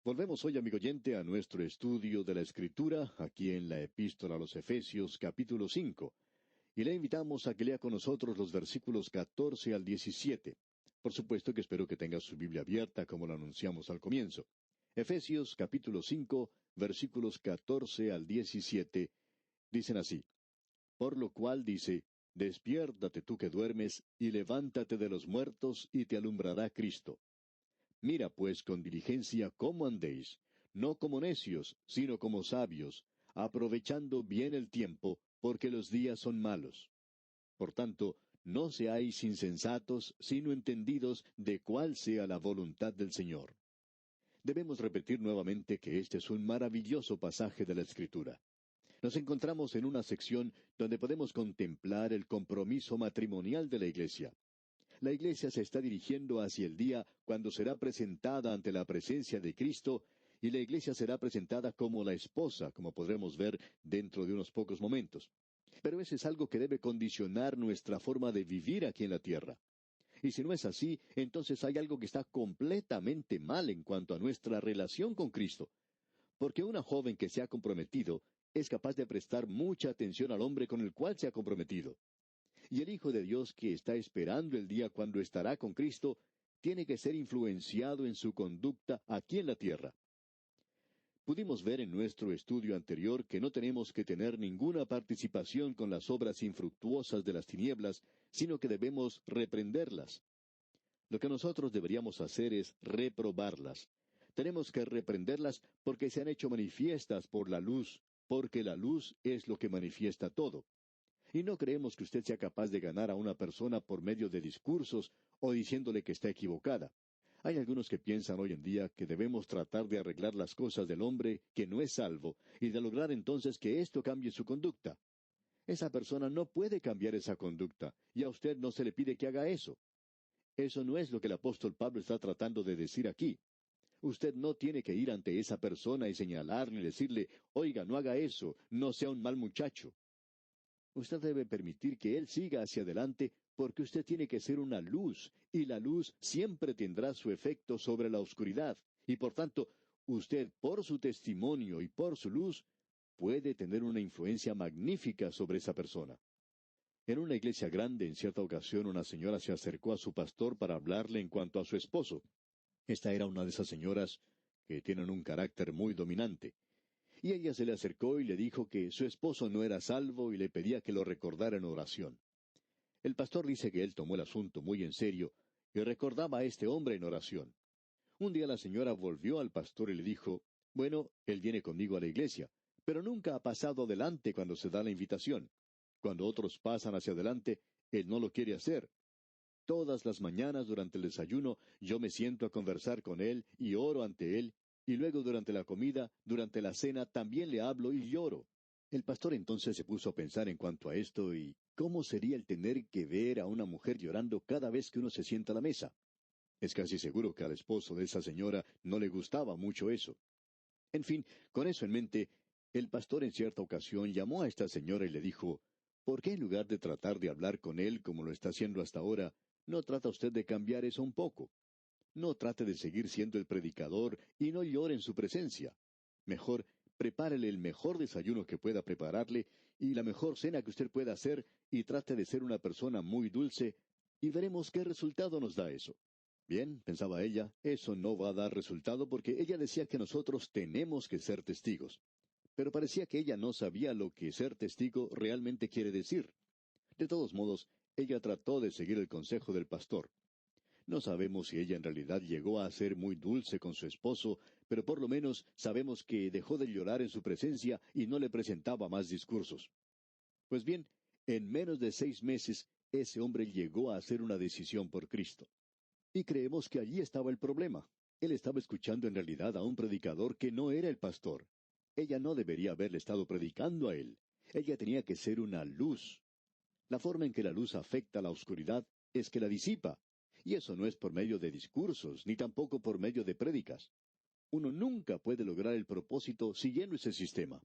Volvemos hoy, amigo oyente, a nuestro estudio de la Escritura, aquí en la Epístola a los Efesios, capítulo 5, y le invitamos a que lea con nosotros los versículos 14 al 17. Por supuesto que espero que tenga su Biblia abierta, como lo anunciamos al comienzo. Efesios, capítulo 5, versículos 14 al 17, dicen así: Por lo cual dice, Despiértate tú que duermes, y levántate de los muertos, y te alumbrará Cristo. Mira pues con diligencia cómo andéis, no como necios, sino como sabios, aprovechando bien el tiempo, porque los días son malos. Por tanto, no seáis insensatos, sino entendidos de cuál sea la voluntad del Señor. Debemos repetir nuevamente que este es un maravilloso pasaje de la Escritura. Nos encontramos en una sección donde podemos contemplar el compromiso matrimonial de la Iglesia. La Iglesia se está dirigiendo hacia el día cuando será presentada ante la presencia de Cristo, y la Iglesia será presentada como la esposa, como podremos ver dentro de unos pocos momentos. Pero eso es algo que debe condicionar nuestra forma de vivir aquí en la tierra. Y si no es así, entonces hay algo que está completamente mal en cuanto a nuestra relación con Cristo. Porque una joven que se ha comprometido es capaz de prestar mucha atención al hombre con el cual se ha comprometido. Y el Hijo de Dios que está esperando el día cuando estará con Cristo, tiene que ser influenciado en su conducta aquí en la tierra. Pudimos ver en nuestro estudio anterior que no tenemos que tener ninguna participación con las obras infructuosas de las tinieblas, sino que debemos reprenderlas. Lo que nosotros deberíamos hacer es reprobarlas. Tenemos que reprenderlas porque se han hecho manifiestas por la luz, porque la luz es lo que manifiesta todo. Y no creemos que usted sea capaz de ganar a una persona por medio de discursos o diciéndole que está equivocada. Hay algunos que piensan hoy en día que debemos tratar de arreglar las cosas del hombre que no es salvo y de lograr entonces que esto cambie su conducta. Esa persona no puede cambiar esa conducta, y a usted no se le pide que haga eso. Eso no es lo que el apóstol Pablo está tratando de decir aquí. Usted no tiene que ir ante esa persona y señalarle y decirle, oiga, no haga eso, no sea un mal muchacho. Usted debe permitir que él siga hacia adelante porque usted tiene que ser una luz, y la luz siempre tendrá su efecto sobre la oscuridad. Y por tanto, usted, por su testimonio y por su luz, puede tener una influencia magnífica sobre esa persona. En una iglesia grande, en cierta ocasión, una señora se acercó a su pastor para hablarle en cuanto a su esposo. Esta era una de esas señoras que tienen un carácter muy dominante. Y ella se le acercó y le dijo que su esposo no era salvo y le pedía que lo recordara en oración. El pastor dice que él tomó el asunto muy en serio y recordaba a este hombre en oración. Un día la señora volvió al pastor y le dijo, bueno, él viene conmigo a la iglesia, pero nunca ha pasado adelante cuando se da la invitación. Cuando otros pasan hacia adelante, él no lo quiere hacer. Todas las mañanas durante el desayuno yo me siento a conversar con él y oro ante él, y luego durante la comida, durante la cena, también le hablo y lloro. El pastor entonces se puso a pensar en cuanto a esto y cómo sería el tener que ver a una mujer llorando cada vez que uno se sienta a la mesa. Es casi seguro que al esposo de esa señora no le gustaba mucho eso. En fin, con eso en mente, el pastor en cierta ocasión llamó a esta señora y le dijo, ¿por qué en lugar de tratar de hablar con él como lo está haciendo hasta ahora, no trata usted de cambiar eso un poco? No trate de seguir siendo el predicador y no llore en su presencia. Mejor, prepárele el mejor desayuno que pueda prepararle y la mejor cena que usted pueda hacer y trate de ser una persona muy dulce y veremos qué resultado nos da eso. Bien, pensaba ella, eso no va a dar resultado porque ella decía que nosotros tenemos que ser testigos. Pero parecía que ella no sabía lo que ser testigo realmente quiere decir. De todos modos, ella trató de seguir el consejo del pastor. No sabemos si ella en realidad llegó a ser muy dulce con su esposo, pero por lo menos sabemos que dejó de llorar en su presencia y no le presentaba más discursos. Pues bien, en menos de 6 meses, ese hombre llegó a hacer una decisión por Cristo. Y creemos que allí estaba el problema. Él estaba escuchando en realidad a un predicador que no era el pastor. Ella no debería haberle estado predicando a él. Ella tenía que ser una luz. La forma en que la luz afecta a la oscuridad es que la disipa. Y eso no es por medio de discursos, ni tampoco por medio de prédicas. Uno nunca puede lograr el propósito siguiendo ese sistema.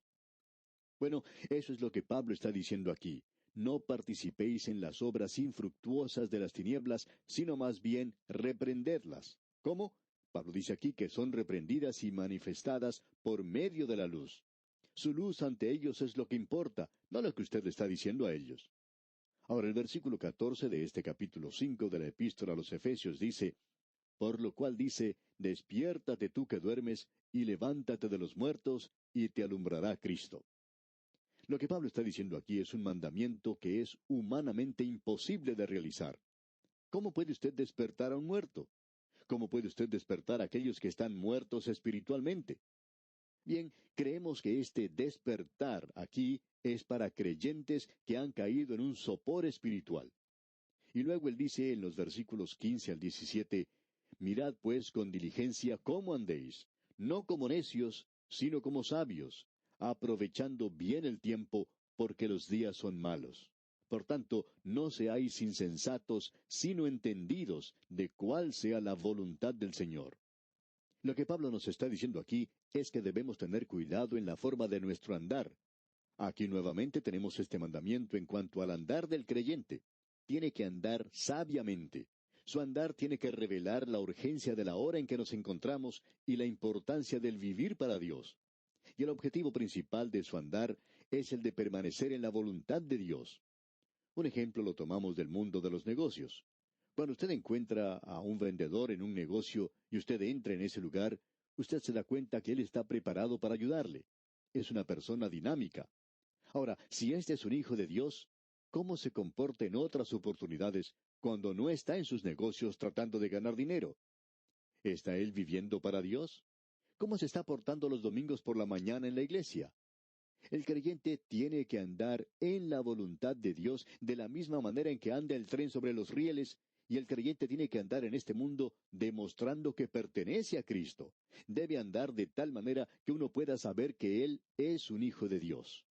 Bueno, eso es lo que Pablo está diciendo aquí. No participéis en las obras infructuosas de las tinieblas, sino más bien reprendedlas. ¿Cómo? Pablo dice aquí que son reprendidas y manifestadas por medio de la luz. Su luz ante ellos es lo que importa, no lo que usted le está diciendo a ellos. Ahora el versículo 14 de este capítulo 5 de la epístola a los Efesios dice, por lo cual dice, despiértate tú que duermes, y levántate de los muertos, y te alumbrará Cristo. Lo que Pablo está diciendo aquí es un mandamiento que es humanamente imposible de realizar. ¿Cómo puede usted despertar a un muerto? ¿Cómo puede usted despertar a aquellos que están muertos espiritualmente? Bien, creemos que este despertar aquí es para creyentes que han caído en un sopor espiritual. Y luego él dice en los versículos 15 al 17, mirad pues con diligencia cómo andéis, no como necios, sino como sabios, aprovechando bien el tiempo, porque los días son malos. Por tanto, no seáis insensatos, sino entendidos de cuál sea la voluntad del Señor. Lo que Pablo nos está diciendo aquí es que debemos tener cuidado en la forma de nuestro andar. Aquí nuevamente tenemos este mandamiento en cuanto al andar del creyente. Tiene que andar sabiamente. Su andar tiene que revelar la urgencia de la hora en que nos encontramos y la importancia del vivir para Dios. Y el objetivo principal de su andar es el de permanecer en la voluntad de Dios. Un ejemplo lo tomamos del mundo de los negocios. Cuando usted encuentra a un vendedor en un negocio y usted entra en ese lugar, usted se da cuenta que él está preparado para ayudarle. Es una persona dinámica. Ahora, si este es un hijo de Dios, ¿cómo se comporta en otras oportunidades cuando no está en sus negocios tratando de ganar dinero? ¿Está él viviendo para Dios? ¿Cómo se está portando los domingos por la mañana en la iglesia? El creyente tiene que andar en la voluntad de Dios de la misma manera en que anda el tren sobre los rieles, y el creyente tiene que andar en este mundo demostrando que pertenece a Cristo. Debe andar de tal manera que uno pueda saber que Él es un hijo de Dios.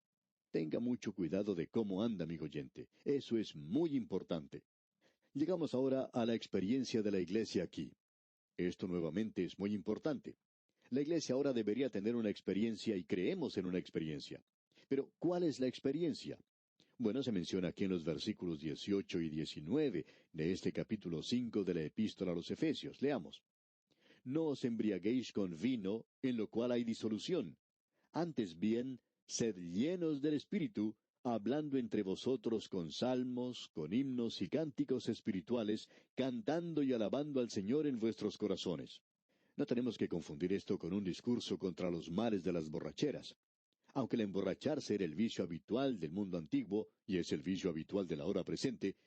Tenga mucho cuidado de cómo anda, amigo oyente. Eso es muy importante. Llegamos ahora a la experiencia de la iglesia aquí. Esto nuevamente es muy importante. La iglesia ahora debería tener una experiencia y creemos en una experiencia. Pero, ¿cuál es la experiencia? Bueno, se menciona aquí en los versículos 18 y 19 de este capítulo 5 de la epístola a los Efesios. Leamos. No os embriaguéis con vino, en lo cual hay disolución. Antes bien, sed llenos del Espíritu, hablando entre vosotros con salmos, con himnos y cánticos espirituales, cantando y alabando al Señor en vuestros corazones. No tenemos que confundir esto con un discurso contra los males de las borracheras. Aunque el emborracharse era el vicio habitual del mundo antiguo, y es el vicio habitual de la hora presente,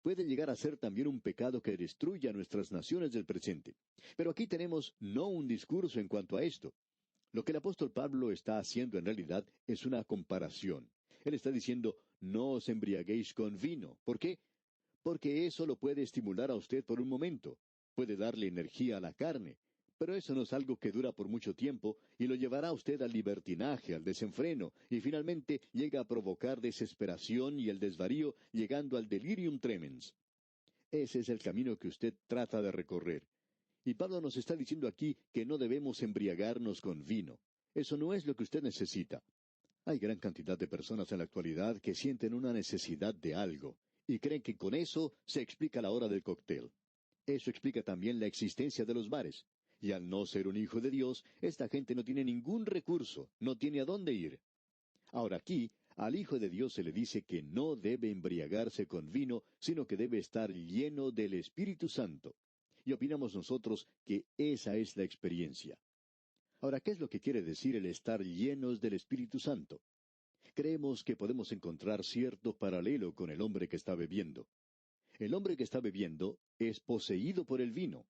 puede llegar a ser también un pecado que destruya nuestras naciones del presente. Pero aquí tenemos no un discurso en cuanto a esto. Lo que el apóstol Pablo está haciendo en realidad es una comparación. Él está diciendo, no os embriaguéis con vino. ¿Por qué? Porque eso lo puede estimular a usted por un momento. Puede darle energía a la carne. Pero eso no es algo que dura por mucho tiempo y lo llevará a usted al libertinaje, al desenfreno, y finalmente llega a provocar desesperación y el desvarío, llegando al delirium tremens. Ese es el camino que usted trata de recorrer. Y Pablo nos está diciendo aquí que no debemos embriagarnos con vino. Eso no es lo que usted necesita. Hay gran cantidad de personas en la actualidad que sienten una necesidad de algo y creen que con eso se explica la hora del cóctel. Eso explica también la existencia de los bares. Y al no ser un hijo de Dios, esta gente no tiene ningún recurso, no tiene a dónde ir. Ahora aquí, al Hijo de Dios se le dice que no debe embriagarse con vino, sino que debe estar lleno del Espíritu Santo. Y opinamos nosotros que esa es la experiencia. Ahora, ¿qué es lo que quiere decir el estar llenos del Espíritu Santo? Creemos que podemos encontrar cierto paralelo con el hombre que está bebiendo. El hombre que está bebiendo es poseído por el vino.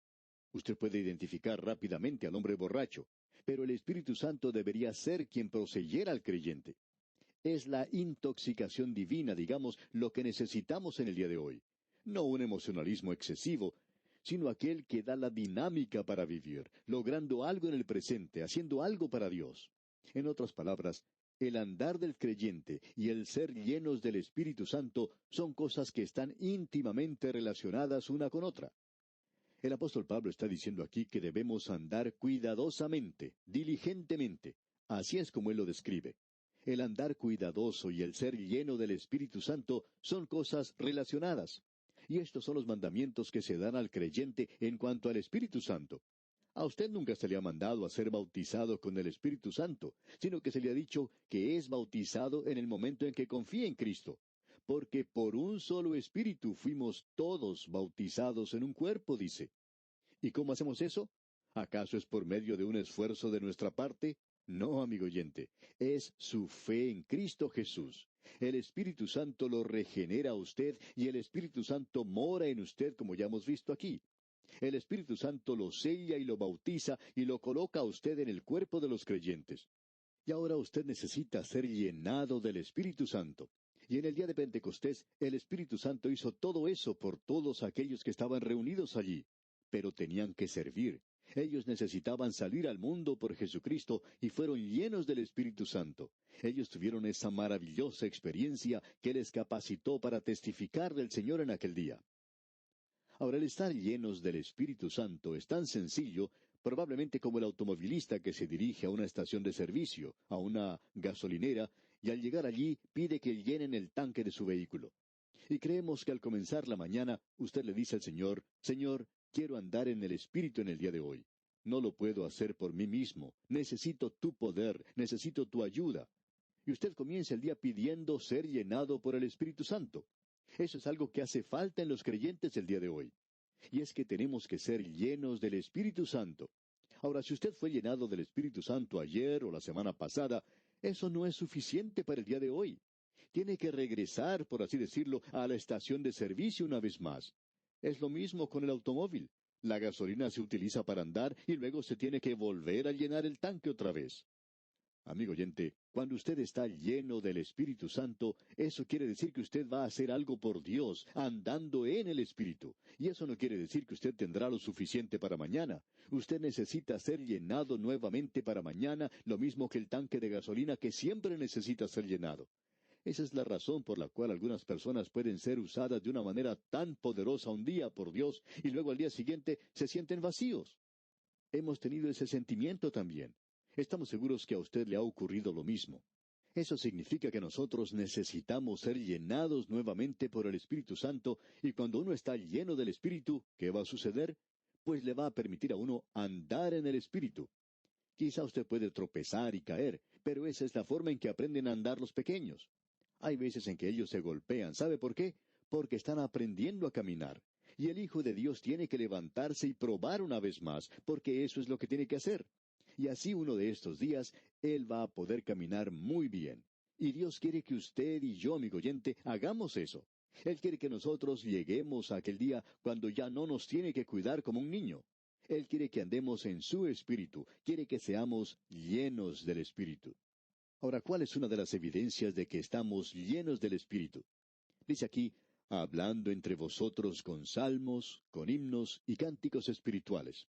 Usted puede identificar rápidamente al hombre borracho, pero el Espíritu Santo debería ser quien poseyera al creyente. Es la intoxicación divina, digamos, lo que necesitamos en el día de hoy. No un emocionalismo excesivo, sino aquel que da la dinámica para vivir, logrando algo en el presente, haciendo algo para Dios. En otras palabras, el andar del creyente y el ser llenos del Espíritu Santo son cosas que están íntimamente relacionadas una con otra. El apóstol Pablo está diciendo aquí que debemos andar cuidadosamente, diligentemente. Así es como él lo describe. El andar cuidadoso y el ser lleno del Espíritu Santo son cosas relacionadas. Y estos son los mandamientos que se dan al creyente en cuanto al Espíritu Santo. A usted nunca se le ha mandado a ser bautizado con el Espíritu Santo, sino que se le ha dicho que es bautizado en el momento en que confía en Cristo. Porque por un solo Espíritu fuimos todos bautizados en un cuerpo, dice. ¿Y cómo hacemos eso? ¿Acaso es por medio de un esfuerzo de nuestra parte? No, amigo oyente, es su fe en Cristo Jesús. El Espíritu Santo lo regenera a usted y el Espíritu Santo mora en usted, como ya hemos visto aquí. El Espíritu Santo lo sella y lo bautiza y lo coloca a usted en el cuerpo de los creyentes. Y ahora usted necesita ser llenado del Espíritu Santo. Y en el día de Pentecostés, el Espíritu Santo hizo todo eso por todos aquellos que estaban reunidos allí. Pero tenían que servir. Ellos necesitaban salir al mundo por Jesucristo y fueron llenos del Espíritu Santo. Ellos tuvieron esa maravillosa experiencia que les capacitó para testificar del Señor en aquel día. Ahora, el estar llenos del Espíritu Santo es tan sencillo, probablemente como el automovilista que se dirige a una estación de servicio, a una gasolinera, y al llegar allí pide que llenen el tanque de su vehículo. Y creemos que al comenzar la mañana, usted le dice al Señor, Señor, quiero andar en el Espíritu en el día de hoy. No lo puedo hacer por mí mismo. Necesito tu poder, necesito tu ayuda. Y usted comienza el día pidiendo ser llenado por el Espíritu Santo. Eso es algo que hace falta en los creyentes el día de hoy. Y es que tenemos que ser llenos del Espíritu Santo. Ahora, si usted fue llenado del Espíritu Santo ayer o la semana pasada, eso no es suficiente para el día de hoy. Tiene que regresar, por así decirlo, a la estación de servicio una vez más. Es lo mismo con el automóvil. La gasolina se utiliza para andar y luego se tiene que volver a llenar el tanque otra vez. Amigo oyente, cuando usted está lleno del Espíritu Santo, eso quiere decir que usted va a hacer algo por Dios, andando en el Espíritu. Y eso no quiere decir que usted tendrá lo suficiente para mañana. Usted necesita ser llenado nuevamente para mañana, lo mismo que el tanque de gasolina que siempre necesita ser llenado. Esa es la razón por la cual algunas personas pueden ser usadas de una manera tan poderosa un día por Dios y luego al día siguiente se sienten vacíos. Hemos tenido ese sentimiento también. Estamos seguros que a usted le ha ocurrido lo mismo. Eso significa que nosotros necesitamos ser llenados nuevamente por el Espíritu Santo, y cuando uno está lleno del Espíritu, ¿qué va a suceder? Pues le va a permitir a uno andar en el Espíritu. Quizá usted puede tropezar y caer, pero esa es la forma en que aprenden a andar los pequeños. Hay veces en que ellos se golpean. ¿Sabe por qué? Porque están aprendiendo a caminar. Y el Hijo de Dios tiene que levantarse y probar una vez más, porque eso es lo que tiene que hacer. Y así uno de estos días, Él va a poder caminar muy bien. Y Dios quiere que usted y yo, amigo oyente, hagamos eso. Él quiere que nosotros lleguemos a aquel día cuando ya no nos tiene que cuidar como un niño. Él quiere que andemos en su espíritu, quiere que seamos llenos del Espíritu. Ahora, ¿cuál es una de las evidencias de que estamos llenos del Espíritu? Dice aquí, hablando entre vosotros con salmos, con himnos y cánticos espirituales.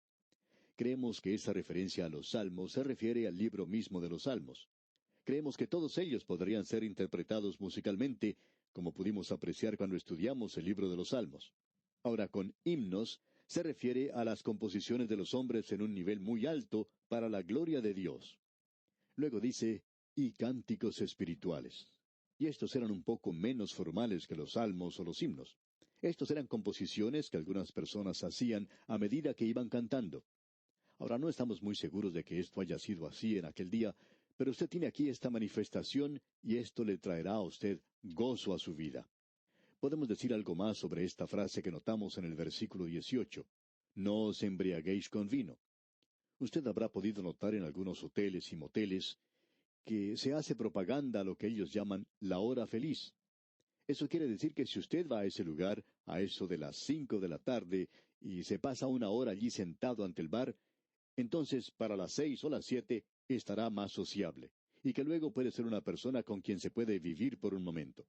Creemos que esa referencia a los salmos se refiere al libro mismo de los salmos. Creemos que todos ellos podrían ser interpretados musicalmente, como pudimos apreciar cuando estudiamos el libro de los salmos. Ahora, con himnos se refiere a las composiciones de los hombres en un nivel muy alto para la gloria de Dios. Luego dice, y cánticos espirituales. Y estos eran un poco menos formales que los salmos o los himnos. Estos eran composiciones que algunas personas hacían a medida que iban cantando. Ahora, no estamos muy seguros de que esto haya sido así en aquel día, pero usted tiene aquí esta manifestación y esto le traerá a usted gozo a su vida. Podemos decir algo más sobre esta frase que notamos en el versículo 18. No os embriaguéis con vino. Usted habrá podido notar en algunos hoteles y moteles que se hace propaganda a lo que ellos llaman la hora feliz. Eso quiere decir que si usted va a ese lugar a eso de las 5 de la tarde y se pasa una hora allí sentado ante el bar, entonces para las 6 o las 7 estará más sociable, y que luego puede ser una persona con quien se puede vivir por un momento.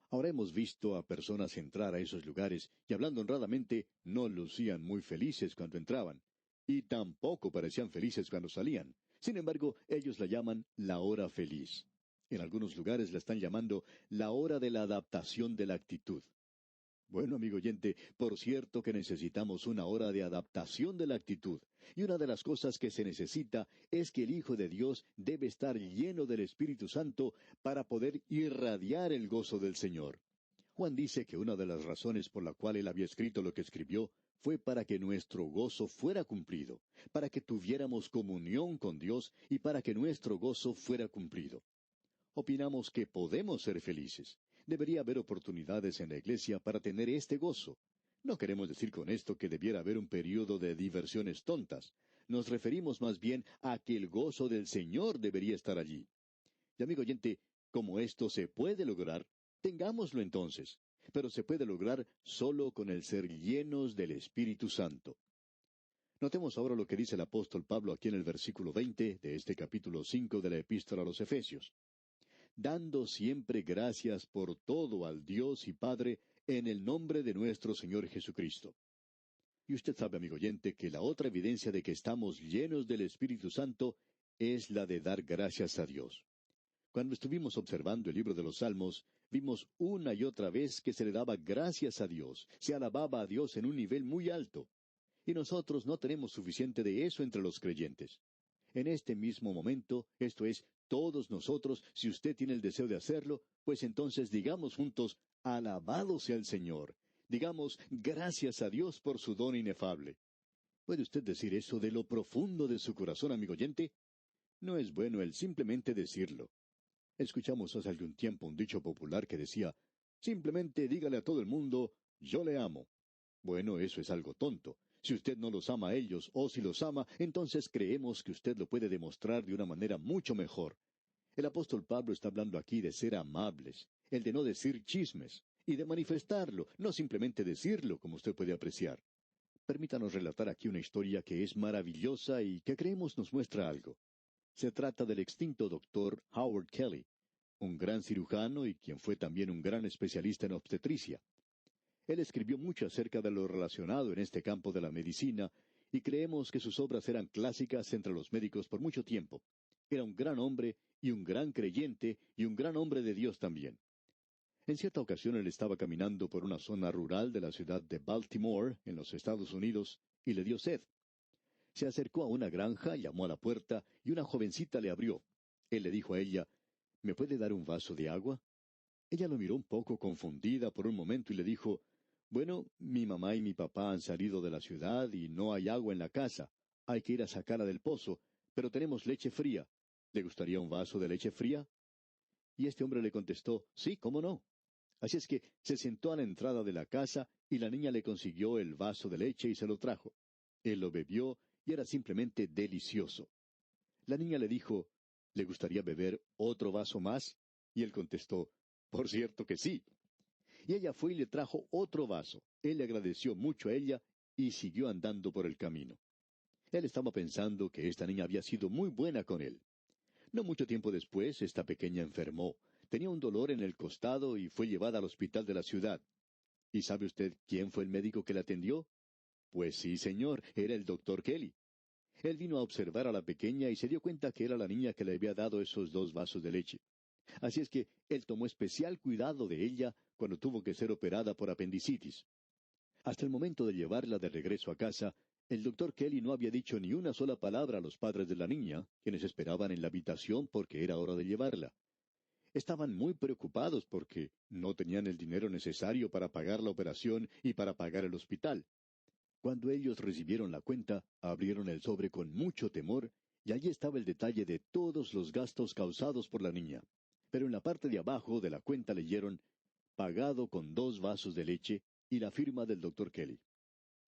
Ahora hemos visto a personas entrar a esos lugares y hablando honradamente no lucían muy felices cuando entraban, y tampoco parecían felices cuando salían. Sin embargo, ellos la llaman la hora feliz. En algunos lugares la están llamando la hora de la adaptación de la actitud. Bueno, amigo oyente, por cierto que necesitamos una hora de adaptación de la actitud. Y una de las cosas que se necesita es que el Hijo de Dios debe estar lleno del Espíritu Santo para poder irradiar el gozo del Señor. Juan dice que una de las razones por la cual él había escrito lo que escribió fue para que nuestro gozo fuera cumplido, para que tuviéramos comunión con Dios y para que nuestro gozo fuera cumplido. Opinamos que podemos ser felices. Debería haber oportunidades en la iglesia para tener este gozo. No queremos decir con esto que debiera haber un período de diversiones tontas. Nos referimos más bien a que el gozo del Señor debería estar allí. Y amigo oyente, como esto se puede lograr, tengámoslo entonces. Pero se puede lograr solo con el ser llenos del Espíritu Santo. Notemos ahora lo que dice el apóstol Pablo aquí en el versículo 20 de este capítulo 5 de la Epístola a los Efesios. Dando siempre gracias por todo al Dios y Padre en el nombre de nuestro Señor Jesucristo. Y usted sabe, amigo oyente, que la otra evidencia de que estamos llenos del Espíritu Santo es la de dar gracias a Dios. Cuando estuvimos observando el libro de los Salmos, vimos una y otra vez que se le daba gracias a Dios, se alababa a Dios en un nivel muy alto. Y nosotros no tenemos suficiente de eso entre los creyentes. En este mismo momento, esto es, todos nosotros, si usted tiene el deseo de hacerlo, pues entonces digamos juntos, alabado sea el Señor. Digamos, gracias a Dios por su don inefable. ¿Puede usted decir eso de lo profundo de su corazón, amigo oyente? No es bueno el simplemente decirlo. Escuchamos hace algún tiempo un dicho popular que decía, simplemente dígale a todo el mundo, yo le amo. Bueno, eso es algo tonto. Si usted no los ama a ellos, o si los ama, entonces creemos que usted lo puede demostrar de una manera mucho mejor. El apóstol Pablo está hablando aquí de ser amables, el de no decir chismes, y de manifestarlo, no simplemente decirlo, como usted puede apreciar. Permítanos relatar aquí una historia que es maravillosa y que creemos nos muestra algo. Se trata del extinto doctor Howard Kelly, un gran cirujano y quien fue también un gran especialista en obstetricia. Él escribió mucho acerca de lo relacionado en este campo de la medicina, y creemos que sus obras eran clásicas entre los médicos por mucho tiempo. Era un gran hombre y un gran creyente y un gran hombre de Dios también. En cierta ocasión él estaba caminando por una zona rural de la ciudad de Baltimore, en los Estados Unidos, y le dio sed. Se acercó a una granja, llamó a la puerta, y una jovencita le abrió. Él le dijo a ella, ¿me puede dar un vaso de agua? Ella lo miró un poco confundida por un momento y le dijo, bueno, mi mamá y mi papá han salido de la ciudad y no hay agua en la casa. Hay que ir a sacarla del pozo, pero tenemos leche fría. ¿Le gustaría un vaso de leche fría? Y este hombre le contestó, sí, cómo no. Así es que se sentó a la entrada de la casa y la niña le consiguió el vaso de leche y se lo trajo. Él lo bebió y era simplemente delicioso. La niña le dijo, ¿le gustaría beber otro vaso más? Y él contestó, por cierto que sí. Y ella fue y le trajo otro vaso. Él le agradeció mucho a ella y siguió andando por el camino. Él estaba pensando que esta niña había sido muy buena con él. No mucho tiempo después, esta pequeña enfermó. Tenía un dolor en el costado y fue llevada al hospital de la ciudad. ¿Y sabe usted quién fue el médico que la atendió? Pues sí, señor, era el doctor Kelly. Él vino a observar a la pequeña y se dio cuenta que era la niña que le había dado esos 2 vasos de leche. Así es que él tomó especial cuidado de ella cuando tuvo que ser operada por apendicitis. Hasta el momento de llevarla de regreso a casa, el doctor Kelly no había dicho ni una sola palabra a los padres de la niña, quienes esperaban en la habitación porque era hora de llevarla. Estaban muy preocupados porque no tenían el dinero necesario para pagar la operación y para pagar el hospital. Cuando ellos recibieron la cuenta, abrieron el sobre con mucho temor, y allí estaba el detalle de todos los gastos causados por la niña. Pero en la parte de abajo de la cuenta leyeron, pagado con 2 vasos de leche, y la firma del doctor Kelly.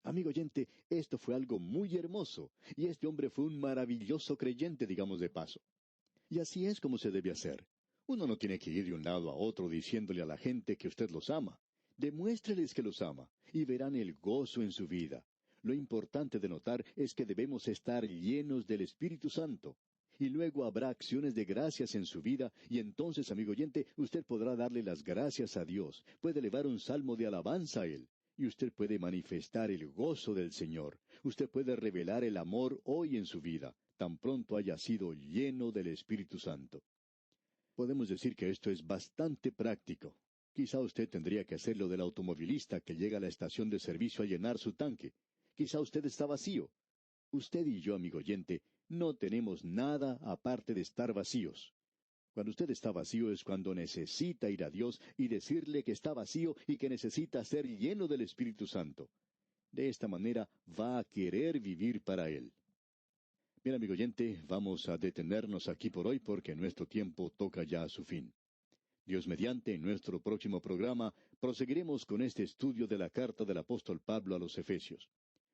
Amigo oyente, esto fue algo muy hermoso, y este hombre fue un maravilloso creyente, digamos de paso. Y así es como se debe hacer. Uno no tiene que ir de un lado a otro diciéndole a la gente que usted los ama. Demuéstreles que los ama, y verán el gozo en su vida. Lo importante de notar es que debemos estar llenos del Espíritu Santo. Y luego habrá acciones de gracias en su vida, y entonces, amigo oyente, usted podrá darle las gracias a Dios, puede elevar un salmo de alabanza a Él, y usted puede manifestar el gozo del Señor. Usted puede revelar el amor hoy en su vida, tan pronto haya sido lleno del Espíritu Santo. Podemos decir que esto es bastante práctico. Quizá usted tendría que hacer lo del automovilista que llega a la estación de servicio a llenar su tanque. Quizá usted está vacío. Usted y yo, amigo oyente, no tenemos nada aparte de estar vacíos. Cuando usted está vacío es cuando necesita ir a Dios y decirle que está vacío y que necesita ser lleno del Espíritu Santo. De esta manera va a querer vivir para Él. Bien, amigo oyente, vamos a detenernos aquí por hoy porque nuestro tiempo toca ya a su fin. Dios mediante, en nuestro próximo programa, proseguiremos con este estudio de la carta del apóstol Pablo a los Efesios.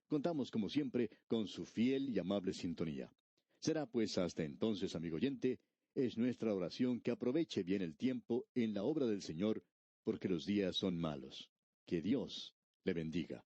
Contamos, como siempre, con su fiel y amable sintonía. Será pues hasta entonces, amigo oyente, es nuestra oración que aproveche bien el tiempo en la obra del Señor, porque los días son malos. Que Dios le bendiga.